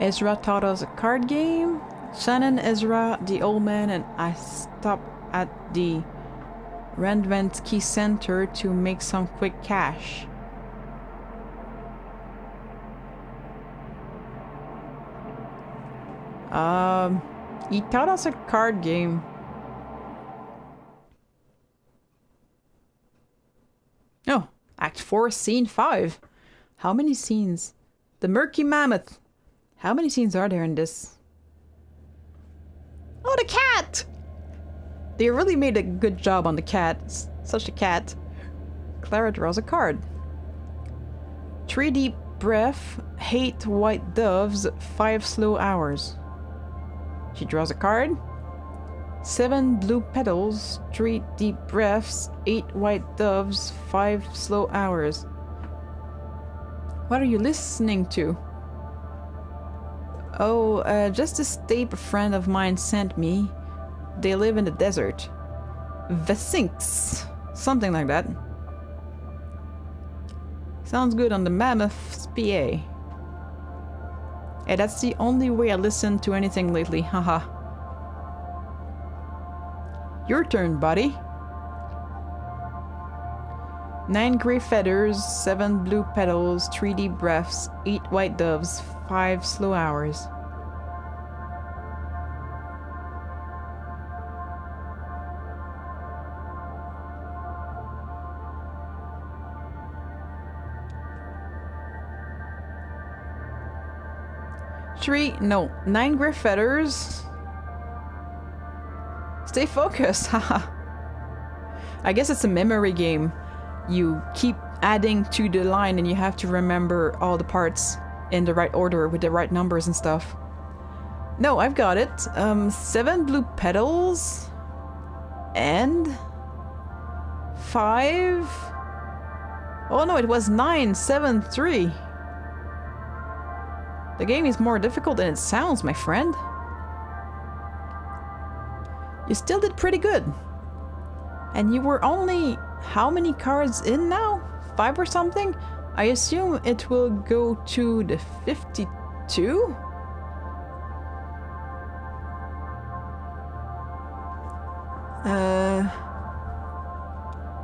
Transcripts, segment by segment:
Ezra taught us a card game. Shannon, Ezra, the old man, and I stopped at the Randvensky Center to make some quick cash. He taught us a card game. Oh, Act 4, Scene 5. How many scenes? The Murky Mammoth. How many scenes are there in this? Oh, the cat! They really made a good job on the cat. It's such a cat. Clara draws a card. 3 deep breath, 8 white doves, 5 slow hours. She draws a card. 7 blue petals, 3 deep breaths, 8 white doves, 5 slow hours. What are you listening to? Oh, just this tape a friend of mine sent me. They live in the desert. Vesinks. Something like that. Sounds good on the Mammoth's PA. Hey, that's the only way I listen to anything lately, haha. Your turn, buddy. 9 grey feathers, 7 blue petals, 3 deep breaths, 8 white doves, 5 slow hours. No, 9 grey feathers. Stay focused, haha. I guess it's a memory game. You keep adding to the line and you have to remember all the parts in the right order with the right numbers and stuff. No, I've got it. 7 blue petals and 5. Oh no, it was 9, 7, 3. The game is more difficult than it sounds, my friend. You still did pretty good. And you were only how many cards in now? 5 or something? I assume it will go to the 52?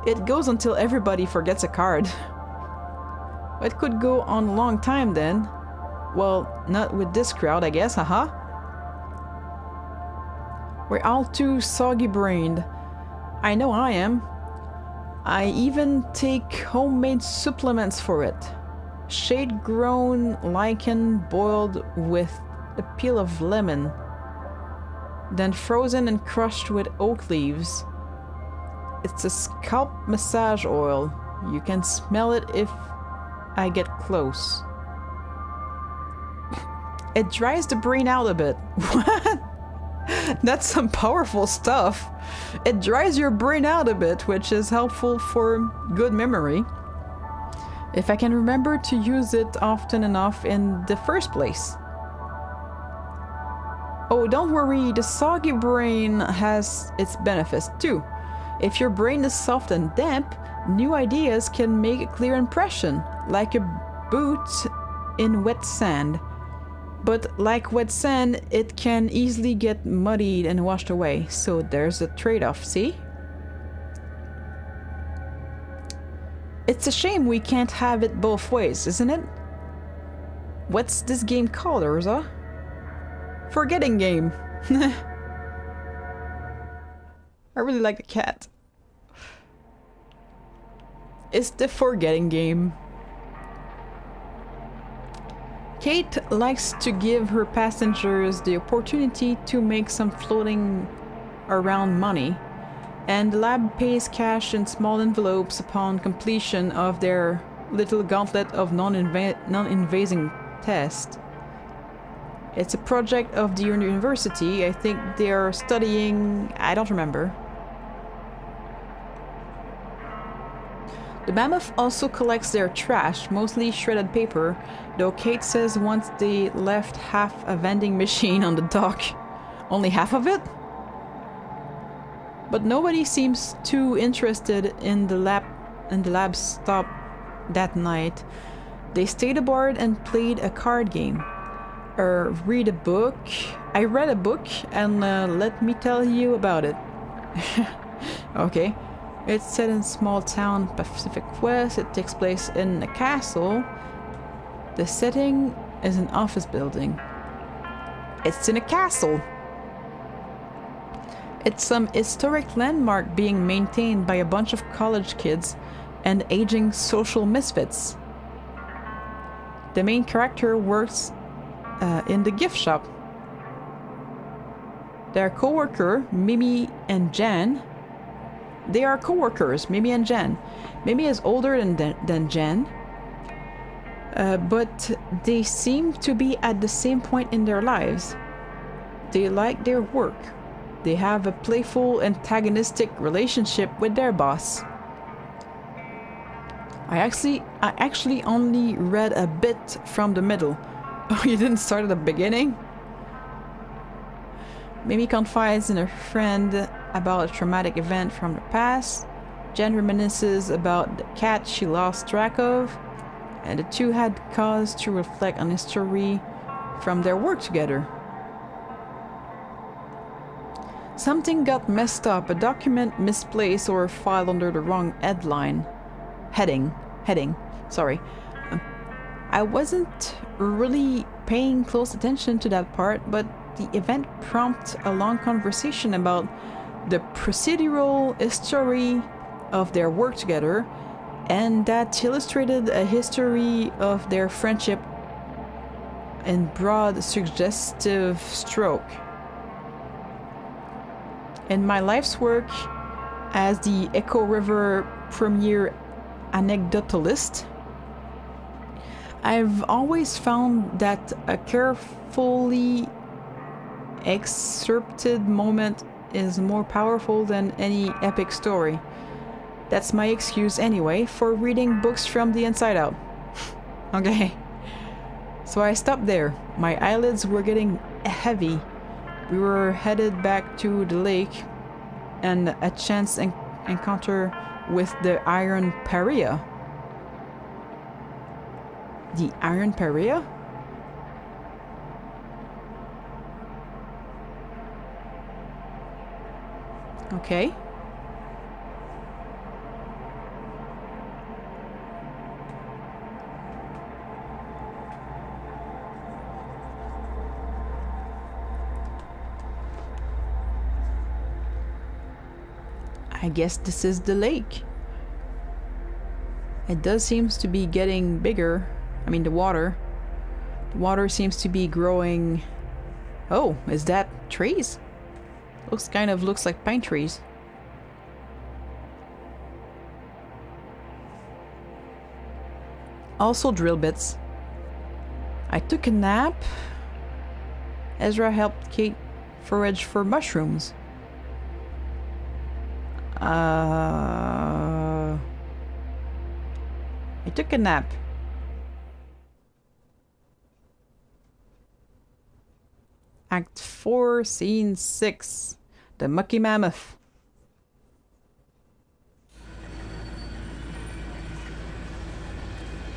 It goes until everybody forgets a card. It could go on a long time then. Well, not with this crowd, I guess, haha. We're all too soggy-brained. I know I am. I even take homemade supplements for it. Shade-grown lichen boiled with a peel of lemon. Then frozen and crushed with oak leaves. It's a scalp massage oil. You can smell it if I get close. It dries the brain out a bit. What? That's some powerful stuff. It dries your brain out a bit, which is helpful for good memory. If I can remember to use it often enough in the first place. Oh, don't worry, the soggy brain has its benefits too. If your brain is soft and damp, new ideas can make a clear impression, like a boot in wet sand. But like wet sand, it can easily get muddied and washed away, so there's a trade-off, see? It's a shame we can't have it both ways, isn't it? What's this game called, Urza? Forgetting game. I really like the cat. It's the forgetting game. Kate likes to give her passengers the opportunity to make some floating around money, and the lab pays cash in small envelopes upon completion of their little gauntlet of non-invasive test. It's a project of the university. I think they're studying... I don't remember. The mammoth also collects their trash, mostly shredded paper, though Kate says once they left half a vending machine on the dock. Only half of it? But nobody seems too interested in the lab stop that night. They stayed aboard and played a card game. Read a book. I read a book and let me tell you about it. Okay. It's set in small town Pacific West. It takes place in a castle. The setting is an office building. It's in a castle. It's some historic landmark being maintained by a bunch of college kids and aging social misfits. The main character works in the gift shop. Their co-worker, Mimi and Jan. They are co-workers, Mimi and Jan. Mimi is older than Jan, but they seem to be at the same point in their lives. They like their work. They have a playful, antagonistic relationship with their boss. I actually only read a bit from the middle. Oh, you didn't start at the beginning? Mimi confides in her friend about a traumatic event from the past. Jen reminisces about the cat she lost track of, and the two had cause to reflect on history from their work together. Something got messed up, a document misplaced or filed under the wrong heading. Sorry. I wasn't really paying close attention to that part, but the event prompted a long conversation about the procedural history of their work together, and that illustrated a history of their friendship in broad, suggestive stroke. In my life's work as the Echo River premier anecdotalist, I've always found that a carefully excerpted moment is more powerful than any epic story. That's my excuse anyway for reading books from the inside out. Okay. So I stopped there. My eyelids were getting heavy. We were headed back to the lake and a chance encounter with the Iron Paria. The Iron Paria? Okay. I guess this is the lake. It does seems to be getting bigger. I mean, the water. The water seems to be growing. Oh, is that trees? Looks like pine trees. Also drill bits. I took a nap. Ezra helped Kate forage for mushrooms. I took a nap. Act 4, Scene 6. The Mucky Mammoth.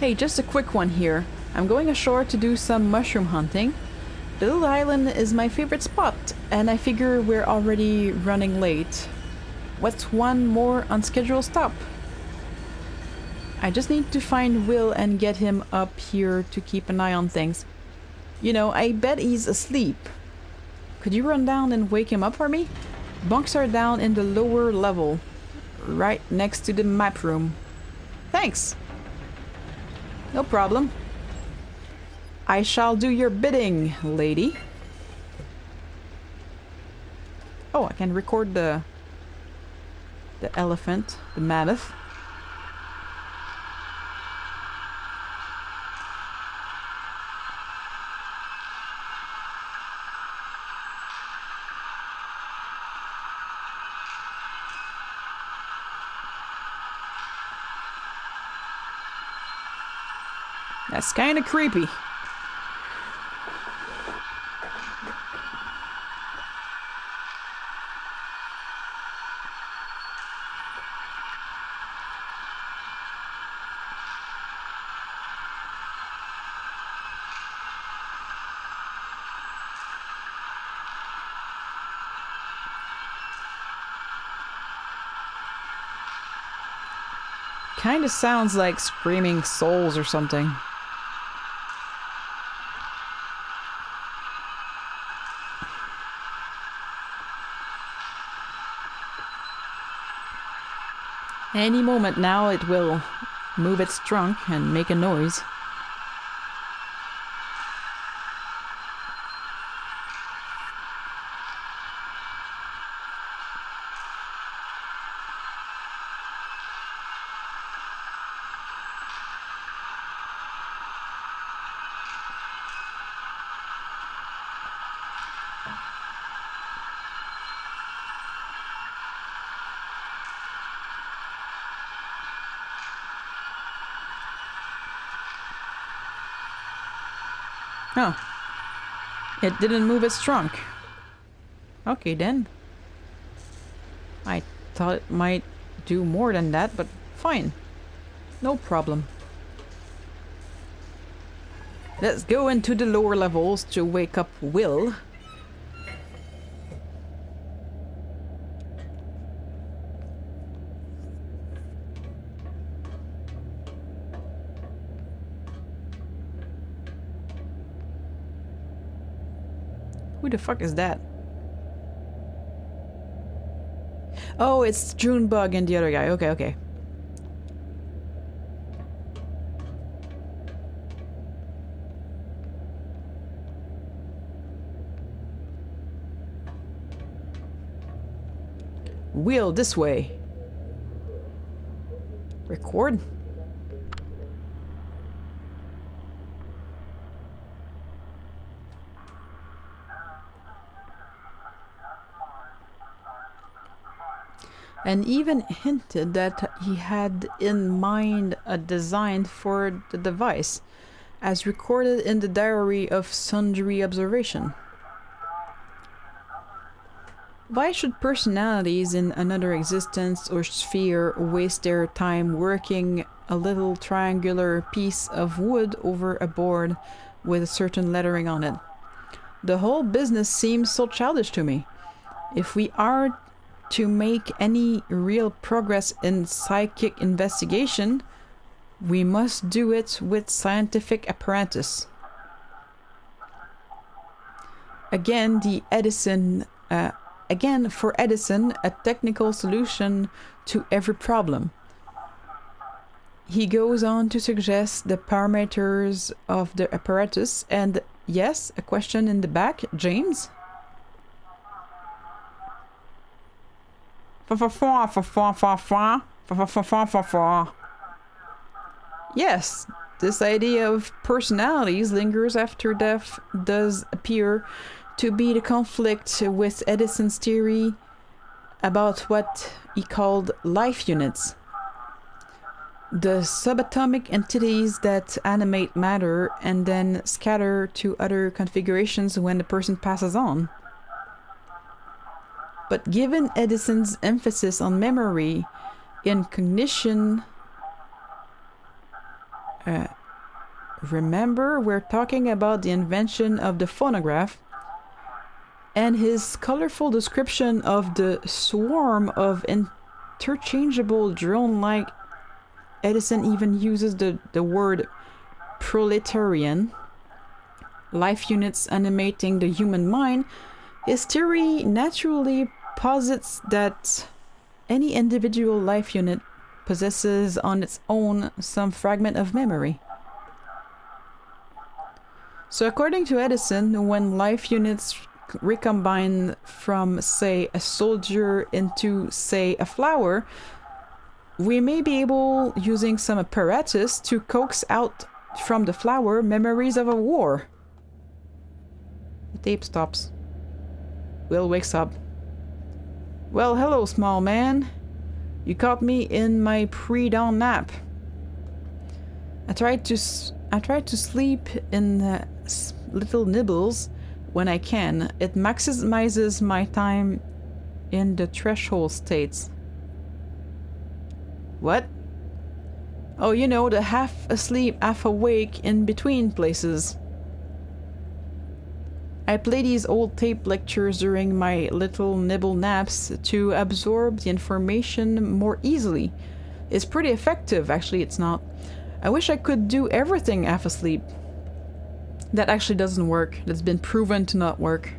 Hey, just a quick one here. I'm going ashore to do some mushroom hunting. The little island is my favorite spot, and I figure we're already running late. What's one more unscheduled stop? I just need to find Will and get him up here to keep an eye on things. You know, I bet he's asleep. Could you run down and wake him up for me? Bunks are down in the lower level, right next to the map room. Thanks! No problem. I shall do your bidding, lady. Oh, I can record the elephant, the mammoth. That's kind of creepy. Kinda sounds like screaming souls or something. Any moment now it will move its trunk and make a noise. Oh. It didn't move its trunk. Okay then. I thought it might do more than that, but fine. No problem. Let's go into the lower levels to wake up Will. Who the fuck is that? Oh, it's Junebug and the other guy. Okay, okay. Wheel this way. Record. And even hinted that he had in mind a design for the device, as recorded in the diary of sundry observation. Why should personalities in another existence or sphere waste their time working a little triangular piece of wood over a board with a certain lettering on it? The whole business seems so childish to me. If we are to make any real progress in psychic investigation, we must do it with scientific apparatus. Again, for Edison, a technical solution to every problem. He goes on to suggest the parameters of the apparatus, and yes, a question in the back, James? Yes, this idea of personalities lingers after death does appear to be the conflict with Edison's theory about what he called life units. The subatomic entities that animate matter and then scatter to other configurations when the person passes on. But given Edison's emphasis on memory in cognition, remember we're talking about the invention of the phonograph, and his colorful description of the swarm of interchangeable drone-like, Edison even uses the word proletarian, life units animating the human mind. His theory naturally posits that any individual life unit possesses on its own some fragment of memory. So according to Edison, when life units recombine from, say, a soldier into, say, a flower, we may be able, using some apparatus, to coax out from the flower memories of a war. The tape stops. Will wakes up. Well, hello, small man. You caught me in my pre-dawn nap. I tried to sleep in little nibbles when I can. It maximizes my time in the threshold states. What? Oh, you know, the half asleep, half awake in between places. I play these old tape lectures during my little nibble naps to absorb the information more easily. is pretty effective. Actually, it's not. I wish I could do everything half asleep. That actually doesn't work. That's been proven to not work.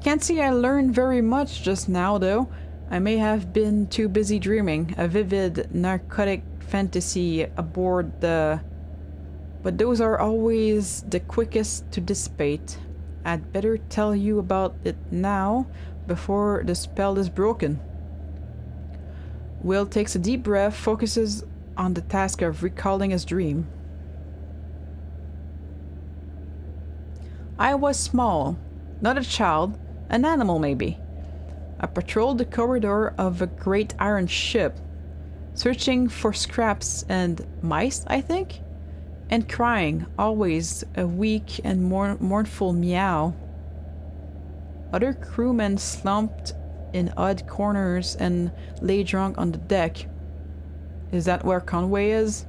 Can't say I learned very much just now, though. I may have been too busy dreaming. A vivid, narcotic fantasy aboard the... But those are always the quickest to dissipate. I'd better tell you about it now, before the spell is broken. Will takes a deep breath, focuses on the task of recalling his dream. I was small, not a child, an animal maybe. I patrolled the corridor of a great iron ship, searching for scraps and mice, I think, and crying, always a weak and mournful meow. Other crewmen slumped in odd corners and lay drunk on the deck. Is that where Conway is?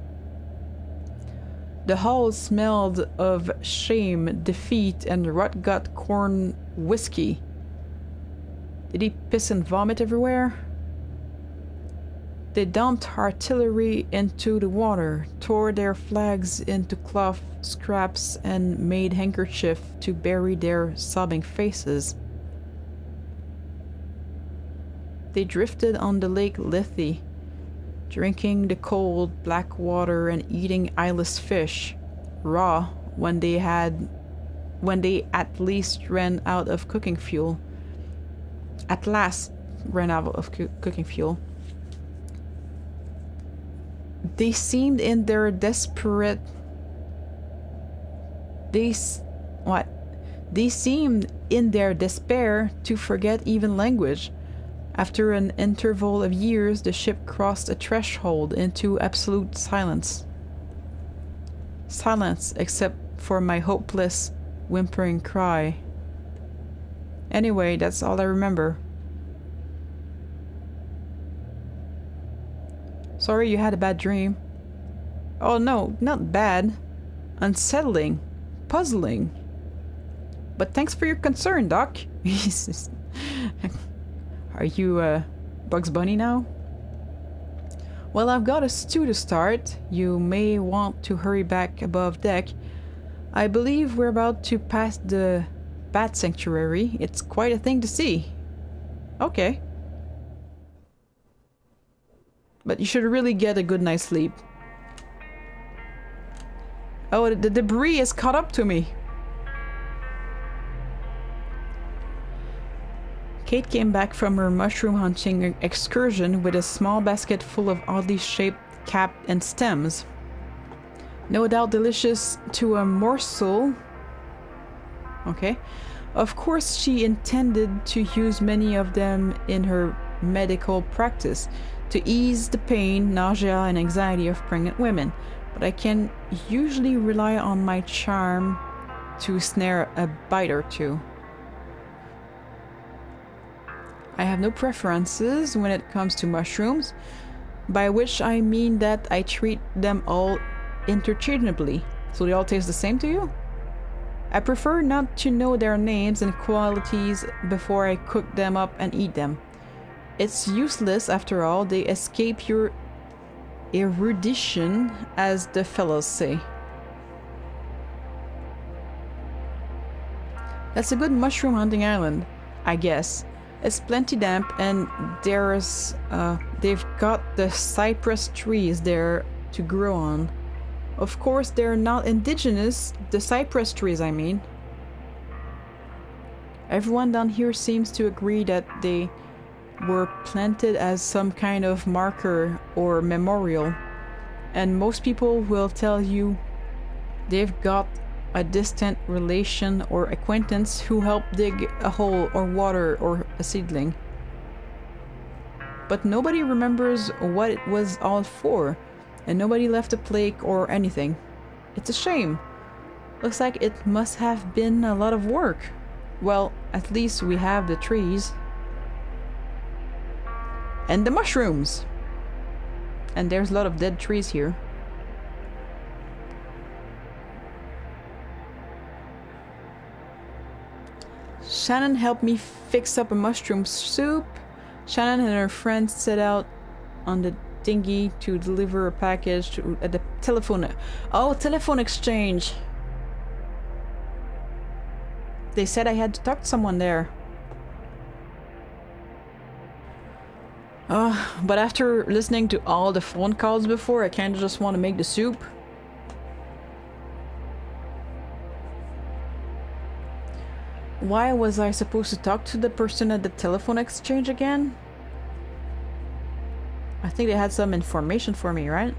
The hall smelled of shame, defeat, and rot-gut corn whiskey. Did he piss and vomit everywhere? They dumped artillery into the water, tore their flags into cloth scraps, and made handkerchiefs to bury their sobbing faces. They drifted on the Lake Lethe, drinking the cold black water and eating eyeless fish, raw when they at least ran out of cooking fuel. At last ran out of cooking fuel. They seemed in their desperate... They seemed in their despair to forget even language. After an interval of years, the ship crossed a threshold into absolute silence. Silence, except for my hopeless, whimpering cry. Anyway, that's all I remember. Sorry you had a bad dream. Oh no, not bad. Unsettling. Puzzling. But thanks for your concern, Doc. Are you, Bugs Bunny now? Well, I've got a stew to start. You may want to hurry back above deck. I believe we're about to pass the Bat Sanctuary. It's quite a thing to see. Okay. But you should really get a good night's sleep. Oh, the debris has caught up to me. Kate came back from her mushroom hunting excursion with a small basket full of oddly shaped cap and stems. No doubt delicious to a morsel. Okay. Of course, she intended to use many of them in her medical practice to ease the pain, nausea, and anxiety of pregnant women, but I can usually rely on my charm to snare a bite or two. I have no preferences when it comes to mushrooms, by which I mean that I treat them all interchangeably. So they all taste the same to you? I prefer not to know their names and qualities before I cook them up and eat them. It's useless, after all. They escape your erudition, as the fellows say. That's a good mushroom hunting island, I guess. It's plenty damp, and they've got the cypress trees there to grow on. Of course, they're not indigenous, the cypress trees, I mean. Everyone down here seems to agree that they were planted as some kind of marker or memorial, and most people will tell you they've got a distant relation or acquaintance who helped dig a hole or water or a seedling. But nobody remembers what it was all for, and nobody left a plaque or anything. It's a shame. Looks like it must have been a lot of work. Well, at least we have the trees. And the mushrooms! And there's a lot of dead trees here. Shannon helped me fix up a mushroom soup. Shannon and her friends set out on the dinghy to deliver a package to at the telephone. Oh, telephone exchange. They said I had to talk to someone there. But after listening to all the phone calls before, I kinda just want to make the soup. Why was I supposed to talk to the person at the telephone exchange again? I think they had some information for me, right?